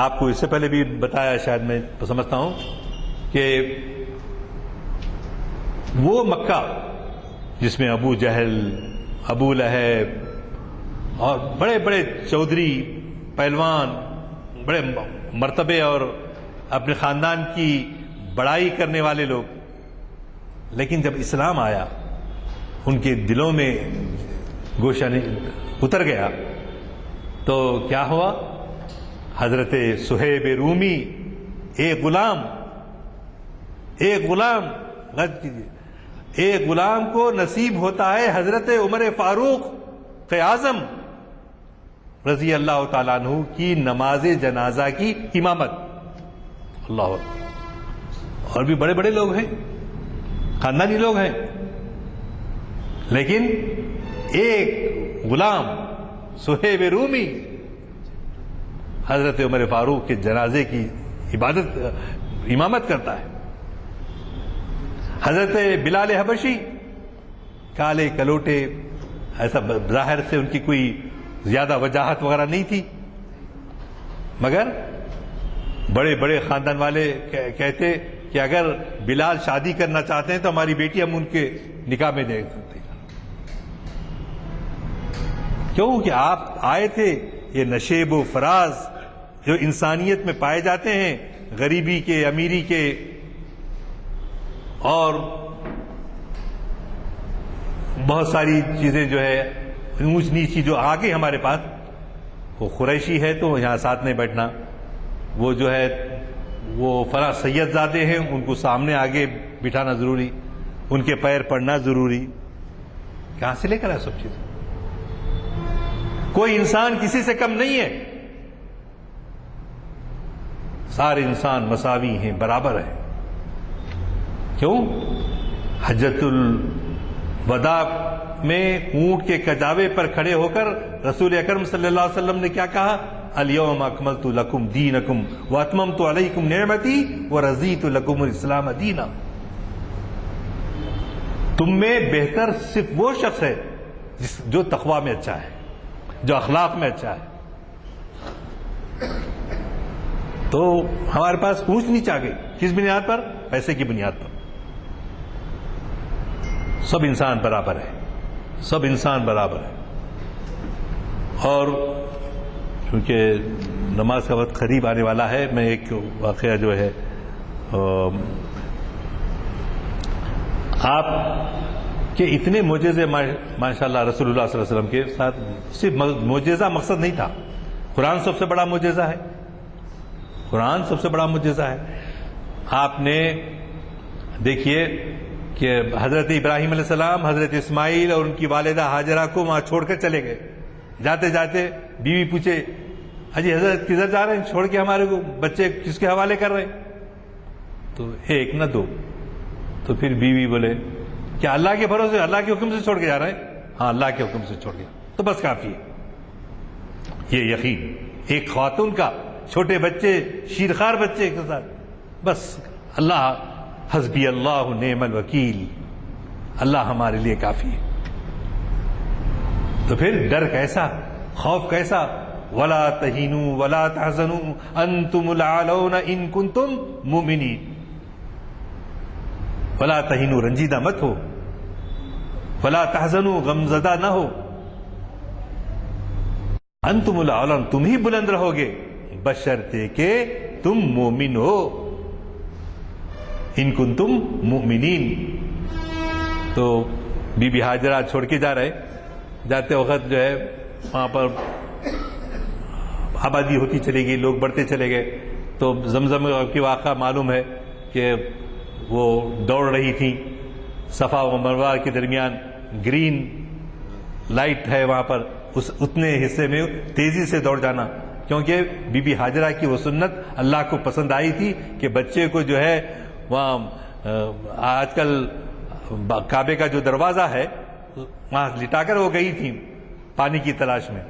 آپ کو اس سے پہلے بھی بتایا، شاید میں سمجھتا ہوں کہ وہ مکہ جس میں ابو جہل، ابو لہب اور بڑے بڑے چودھری، پہلوان، بڑے مرتبے اور اپنے خاندان کی بڑائی کرنے والے لوگ، لیکن جب اسلام آیا ان کے دلوں میں گوشہ اتر گیا تو کیا ہوا؟ حضرت صہیب رومی، ایک غلام غلط کیجیے، ایک غلام کو نصیب ہوتا ہے حضرت عمر فاروق اعظم رضی اللہ تعالیٰ عنہ کی نماز جنازہ کی امامت. اللہ اکبر. اور بھی بڑے بڑے لوگ ہیں، خاندانی لوگ ہیں، لیکن ایک غلام صہیب رومی حضرت عمر فاروق کے جنازے کی امامت کرتا ہے. حضرت بلال حبشی کالے کلوٹے، ایسا ظاہر سے ان کی کوئی زیادہ وجاہت وغیرہ نہیں تھی، مگر بڑے بڑے خاندان والے کہتے کہ اگر بلال شادی کرنا چاہتے ہیں تو ہماری بیٹی ہم ان کے نکاح میں دے سکتے ہیں. کیوں کہ آپ آئے تھے یہ نشیب و فراز جو انسانیت میں پائے جاتے ہیں، غریبی کے، امیری کے، اور بہت ساری چیزیں جو ہے اونچ نیچی جو آ گئی ہمارے پاس. وہ قریشی ہے تو یہاں ساتھ نہیں بیٹھنا، وہ جو ہے وہ فلاں سید زادے ہیں ان کو سامنے آگے بٹھانا ضروری، ان کے پیر پڑنا ضروری. کہاں سے لے کر آئے سب چیزیں؟ کوئی انسان کسی سے کم نہیں ہے، سارے انسان مساوی ہیں، برابر ہیں. کیوں؟ حجۃ الوداع میں اونٹ کے کجاوے پر کھڑے ہو کر رسول اکرم صلی اللہ علیہ وسلم نے کیا کہا؟ الیوم اکملت لکم دینکم واتممت علیکم نعمتی ورضیت لکم الاسلام دینا. تم میں بہتر صرف وہ شخص ہے جو تقوی میں اچھا ہے، جو اخلاق میں اچھا ہے. تو ہمارے پاس اونچ نیچ آ گئی، کس بنیاد پر؟ پیسے کی بنیاد پر. سب انسان برابر ہے، سب انسان برابر ہے. اور کیونکہ نماز کا وقت قریب آنے والا ہے، میں ایک واقعہ جو ہے آپ کے اتنے معجزے ماشاء اللہ رسول اللہ صلی اللہ علیہ وسلم کے ساتھ، صرف معجزہ مقصد نہیں تھا. قرآن سب سے بڑا معجزہ ہے، قرآن سب سے بڑا معجزہ ہے. آپ نے دیکھیے کہ حضرت ابراہیم علیہ السلام حضرت اسماعیل اور ان کی والدہ ہاجرہ کو وہاں چھوڑ کر چلے گئے. جاتے جاتے بیوی پوچھے اجی حضرت کدھر جا رہے ہیں چھوڑ کے ہمارے کو، بچے کس کے حوالے کر رہے ہیں؟ تو ایک نہ دو. تو پھر بیوی بولے کیا اللہ کے بھروسے، اللہ کے حکم سے چھوڑ کے جا رہے ہیں؟ ہاں اللہ کے حکم سے چھوڑ کے، تو بس کافی ہے. یہ یقین ایک خاتون کا، چھوٹے بچے، شیرخوار بچے کے ساتھ، بس اللہ حسبی اللہ نعم الوکیل، اللہ ہمارے لیے کافی ہے. تو پھر ڈر کیسا، خوف کیسا؟ ولا تہینوا ولا تحزنوا انتم الاعلون ان کنتم مؤمنین. ولا تہینوا، رنجیدہ مت ہو، ولا تحزنوا، غمزدہ نہ ہو، انتم الاعلون، تم ہی بلند رہو گے بشرطے کہ تم مومن ہو. ان کنتم مؤمنین. تو بی بی ہاجرہ چھوڑ کے جا رہے، جاتے وقت جو ہے وہاں پر آبادی ہوتی چلے گئی، لوگ بڑھتے چلے گئے. تو زمزم کی واقعہ معلوم ہے کہ وہ دوڑ رہی تھیں صفا و مروہ کے درمیان، گرین لائٹ ہے وہاں پر، اس اتنے حصے میں تیزی سے دوڑ جانا، کیونکہ بی بی ہاجرہ کی وہ سنت اللہ کو پسند آئی تھی کہ بچے کو جو ہے وہاں آج کل کعبے کا جو دروازہ ہے وہاں لٹا کر وہ گئی تھی پانی کی تلاش میں.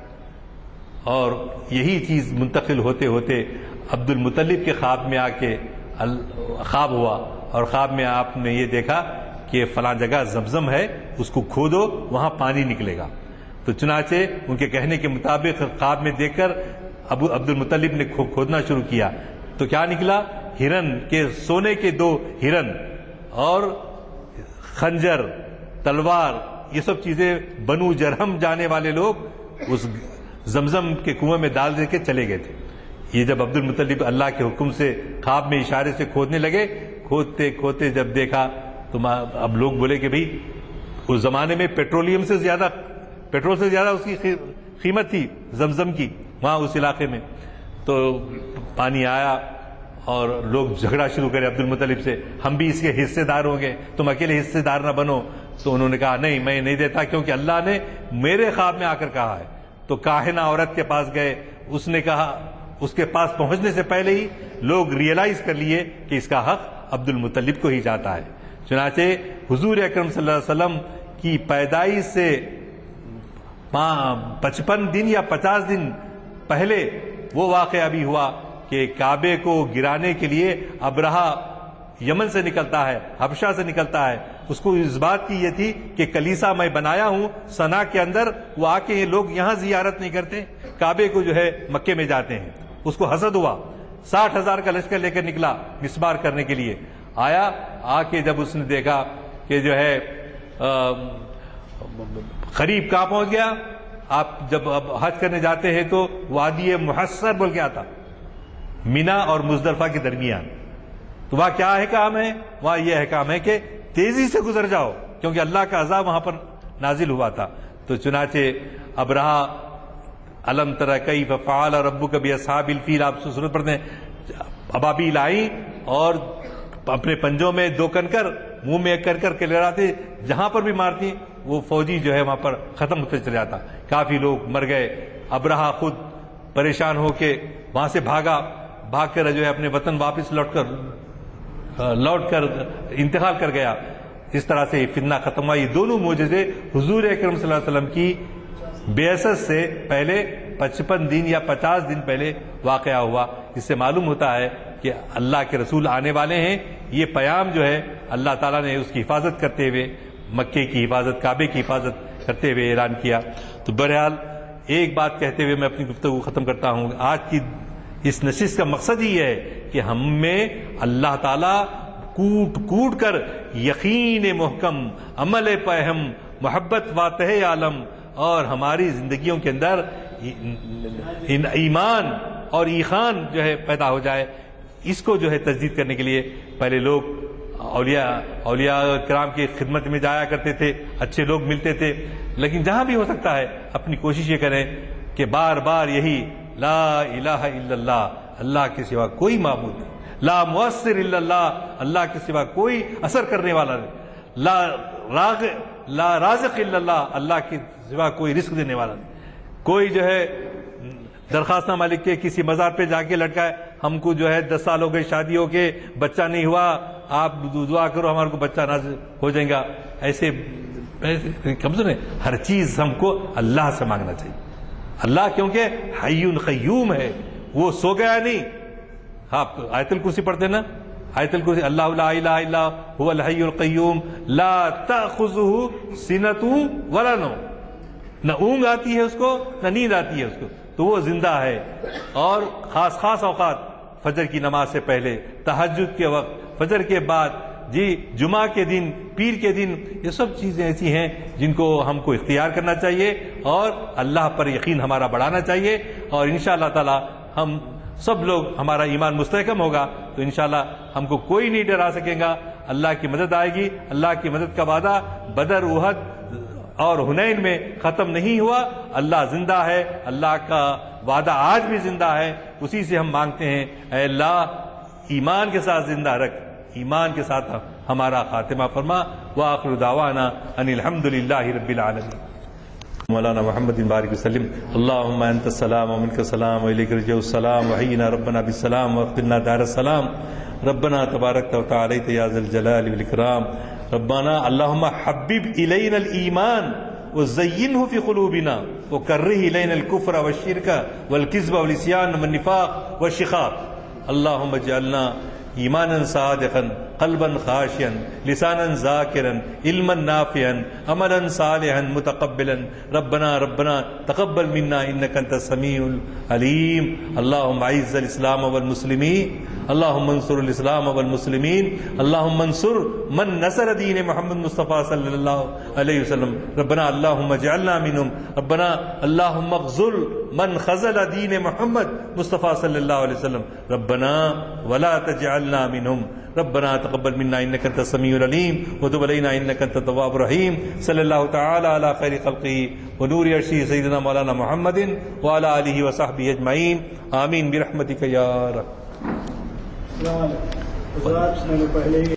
اور یہی چیز منتقل ہوتے ہوتے عبد المطلب کے خواب میں آ کے خواب ہوا، اور خواب میں آپ نے یہ دیکھا کہ فلاں جگہ زمزم ہے، اس کو کھودو وہاں پانی نکلے گا. تو چنانچہ ان کے کہنے کے مطابق خواب میں دیکھ کر ابو عبد المطلب نے کھودنا شروع کیا. تو کیا نکلا؟ ہرن کے، سونے کے 2 ہرن اور خنجر، تلوار، یہ سب چیزیں بنو جرہم جانے والے لوگ اس زمزم کے کنویں میں ڈال دے کے چلے گئے تھے. یہ جب عبد المطلب اللہ کے حکم سے خواب میں اشارے سے کھودنے لگے، کھودتے کھودتے جب دیکھا تو اب لوگ بولے کہ بھئی اس زمانے میں پیٹرول سے زیادہ اس کی قیمت تھی زمزم کی وہاں اس علاقے میں. تو پانی آیا اور لوگ جھگڑا شروع کرے عبد المطلب سے، ہم بھی اس کے حصے دار ہوں گے، تم اکیلے حصے دار نہ بنو. تو انہوں نے کہا نہیں، میں نہیں دیتا، کیونکہ اللہ نے میرے خواب میں آ کر کہا ہے. تو کاہنہ عورت کے پاس گئے، اس نے کہا، اس کے پاس پہنچنے سے پہلے ہی لوگ ریئلائز کر لیے کہ اس کا حق عبد المطلب کو ہی جاتا ہے۔ چنانچہ حضور اکرم صلی اللہ علیہ وسلم کی پیدائش سے 55 دن یا 50 دن پہلے وہ واقعہ بھی ہوا کہ کعبے کو گرانے کے لیے ابرہہ یمن سے نکلتا ہے، حبشہ سے نکلتا ہے۔ اس کو اس بات کی یہ تھی کہ کلیسا میں بنایا ہوں صنعاء کے اندر، وہ آ کے یہ لوگ یہاں زیارت نہیں کرتے، کعبے کو جو ہے مکے میں جاتے ہیں۔ اس کو حسد ہوا، 60,000 کا لشکر لے کر نکلا مسمار کرنے کے لیے۔ آیا، آ کے جب اس نے دیکھا کہ جو ہے قریب کہاں پہنچ گیا، آپ جب اب حج کرنے جاتے ہیں تو وادی محصر بول کے آتا، مینا اور مزدلفہ کے درمیان، تو وہاں کیا احکام ہے؟ وہاں یہ احکام ہے کہ تیزی سے گزر جاؤ، کیونکہ اللہ کا عذاب وہاں پر نازل ہوا تھا۔ تو چنانچہ ابرہہ الم تر کیف فعل ربک باصحاب الفیل، آپ سورت پڑھتے ہیں، ابابیل آئی اور اپنے پنجوں میں 2 کنکر منہ میں کر کر کے لڑاتے، جہاں پر بھی مارتی وہ فوجی جو ہے وہاں پر ختم ہوتے چلے جاتا، کافی لوگ مر گئے۔ ابرہہ خود پریشان ہو کے وہاں سے بھاگ کر جو ہے اپنے وطن واپس لوٹ کر انتقال کر گیا۔ اس طرح سے فتنہ ختم ہوا۔ یہ دونوں معجزے حضور اکرم صلی اللہ علیہ وسلم کی بعثت سے پہلے 55 دن یا 50 دن پہلے واقعہ ہوا۔ اس سے معلوم ہوتا ہے کہ اللہ کے رسول آنے والے ہیں۔ یہ پیام جو ہے اللہ تعالیٰ نے اس کی حفاظت کرتے ہوئے، مکے کی حفاظت، کعبے کی حفاظت کرتے ہوئے اعلان کیا۔ تو بہرحال ایک بات کہتے ہوئے میں اپنی گفتگو ختم کرتا ہوں۔ آج کی اس نشست کا مقصد ہی ہے کہ ہم میں اللہ تعالیٰ کوٹ کر یقین محکم، عمل پہم، محبت واتح عالم اور ہماری زندگیوں کے اندر ایمان اور ایخان جو ہے پیدا ہو جائے۔ اس کو جو ہے تجدید کرنے کے لیے پہلے لوگ اولیاء کرام کی خدمت میں جایا کرتے تھے، اچھے لوگ ملتے تھے، لیکن جہاں بھی ہو سکتا ہے اپنی کوشش یہ کریں کہ بار بار یہی لا الہ الا اللہ، اللہ کے سوا کوئی معبود نہیں، لا مؤثر الا اللہ، اللہ کے سوا کوئی اثر کرنے والا نہیں، لا رازق الا اللہ، اللہ کے سوا کوئی رزق دینے والا نہیں۔ کوئی جو ہے درخواست نامہ لکھ کے کسی مزار پہ جا کے لٹکا ہے، ہم کو جو ہے 10 سال ہو گئے شادی ہو کے، بچہ نہیں ہوا، آپ دعا کرو ہمارے کو بچہ نازل ہو جائے گا۔ ایسے کمزور ہے، ہر چیز ہم کو اللہ سے مانگنا چاہیے۔ اللہ کیونکہ حی قیوم ہے، وہ سو گیا نہیں۔ آپ آیت الکرسی پڑھتے نا، آیت الکرسی، اللہ لا الہ الا هو الحی القیوم لا تأخذہ سنۃ ولا نوم، نہ اونگ آتی ہے اس کو نہ نیند آتی ہے اس کو، تو وہ زندہ ہے۔ اور خاص اوقات، فجر کی نماز سے پہلے، تہجد کے وقت، فجر کے بعد، جمعہ کے دن، پیر کے دن، یہ سب چیزیں ایسی ہیں جن کو ہم کو اختیار کرنا چاہیے اور اللہ پر یقین ہمارا بڑھانا چاہیے۔ اور انشاءاللہ تعالی ہم سب لوگ، ہمارا ایمان مستحکم ہوگا تو انشاءاللہ ہم کو کوئی نہیں ڈرا سکے گا۔ اللہ کی مدد آئے گی۔ اللہ کی مدد کا وعدہ بدر، احد اور حنین میں ختم نہیں ہوا، اللہ زندہ ہے، اللہ کا وعدہ آج بھی زندہ ہے۔ اسی سے ہم مانگتے ہیں، اے اللہ ایمان کے ساتھ زندہ رکھ، ایمان کے ساتھ ہمارا خاتمہ فرما۔ وآخر دعوانا ان الحمدللہ رب العالمین۔ مولانا محمد بارک وسلم۔ اللہم انت السلام ومنک السلام والیک یرجع السلام، وحینا ربنا بالسلام واغفرنا دار السلام، ربنا تبارکت وتعالیت یا ذا الجلال والاکرام۔ ربنا اللہم حبب الینا الایمان وزینہ فی قلوبنا وکرہ الینا الکفر والشرک والکذب والعصیان والنفاق والشقاق۔ اللہم اجعلنا ایمانا صادقا، قلبا خاشعا، لسانا ذاکرا، علما نافعا، عملا صالحا متقبلا۔ ربنا تقبل منا انك انت السميع العليم۔ اللهم اعز الاسلام والمسلمين، اللهم انصر الاسلام والمسلمين، اللهم انصر من نصر دین محمد مصطفیٰ صلی اللہ علیہ وسلم۔ ربنا اللهم اجعلنا منهم، ربنا اللهم اخذل من خذل دین محمد مصطفیٰ صلی اللہ علیہ وسلم، ربنا ولا تجعلنا منهم۔ ربنا تقبل منا انك انت السميع العليم وتب علينا انك انت التواب الرحيم۔ صلی اللہ تعالی علی خیر خلقه ونور عرشه سیدنا مولانا محمد وعلى آلہ وصحبہ اجمعین، آمین برحمتک یا رب۔ السلام علیکم حضرات، میں نے پہلے